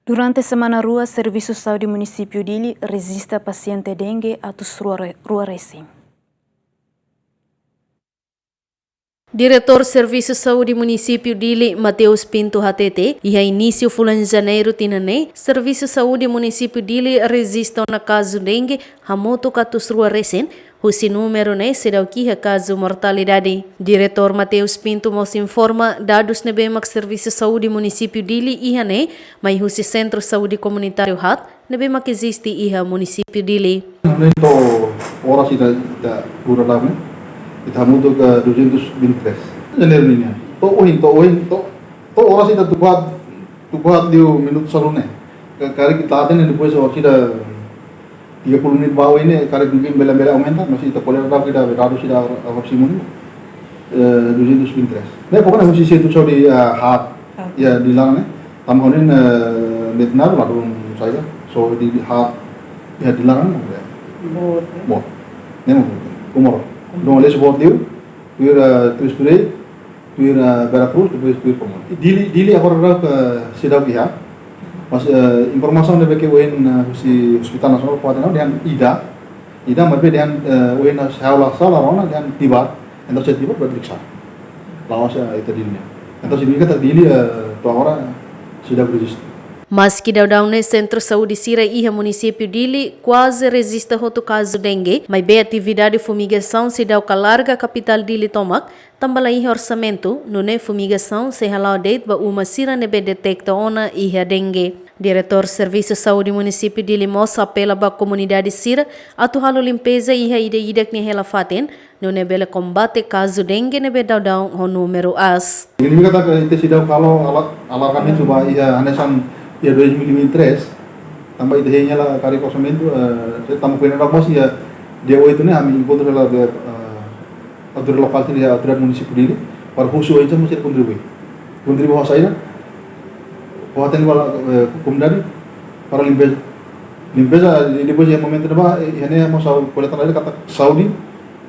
Durante Semana Rua, Serviço de Saúde Município Dili resiste paciente dengue atus rua recém. Diretor Serviço Saúde Município Dili, Mateus Pinto HTT, e a início de janeiro tinanei, Serviço Saúde Município Dili resiste na caso dengue, hamoto katus rua recém, o número né será o que é caso mortalidade. Diretor Mateus Pinto nos informa dados nebemak Serviço Saúde Município Dili e né, mas o Centro Saúde Comunitário HAT nebemak existe e a Município Dili. Então, ora da pura lá, né? Kita mudou ke 223 janeiro ini. To ora sih tu buat dia minuto salone. Kali kita ada nih depois sudah 30 menit bawah ini kali dugin bela aumenta masih kita boleh dapat kita beradu sudah maksimum 223. Nah pokoknya musisi itu di hat ya di lang tamhonin netnar lalu saya so di hat ya di lang bot nem umur donc les bot diu wir trispure wir Veracruz depois wir pomon dili agora ke sidau pihak mas informasi yang dibagi wen si Hospital Nasional Kabupaten dengan Ida mereka dengan wen salah orang dengan tiba entah saya tiba berperiksa lawas itu dilinya entah sini kita dili tu orang sudah beregister. Mas que daudão no Centro Saúde Sira e a Município Dili quase resiste ao caso dengue, mas bem atividade fumigação se dá o larga capital Dili tomak, também orçamento, no ne fumigação se halau date ba uma sira nebe detecta ona e a dengue. Diretor Serviço Saúde Município Dili Moça apela ba comunidade Sira atu halu limpeza e a ida ni hela faten, no ne bela combate caso dengue nebe daudão o número as. Ini kata kita sidau kalau alat kami coba ia hanesan ya 2003 tambah itu hanya lah kari orçamento saya tambah punya rapos ya dia itu nih kami encontro lah autoridade lokal sini ya autoridade município dele para khusus aja mesti contribui saya buatan wala comunidade para limpeza depois ya momento ba ini mau sau coletar aja kata Saudi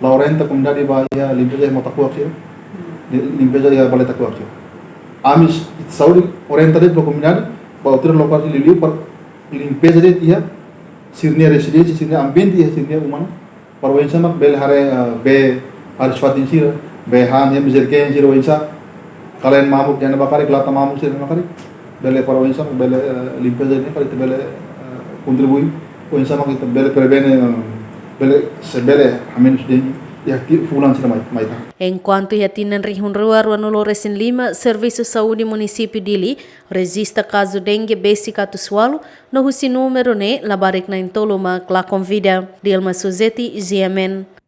la orienta comunidade ba ya limpeza mau takuak sih limpeza ya boleh takuak sih amis Saudi orienta de comunidade para autoridade lokal de Liliu para limpeza de dia sirnia residência sirnia ambiente sirnia humana para o insama bel hare be harus fatin sir be han hem zerken sir o insa kalian mamuk jangan bakari kelata mamuk sir bakari bel para o insama bel limpeza de para bel contribui o insama kita bel prevene bel sebele hamen sudah ya fulan sir mai. Enquanto ia tinan rihun rua Dolores em Lima, Serviço Saúde Município Dili resiste caso dengue basic atual no husi número ne labarik na intoloma kla convida Dilma Suzeti GMN.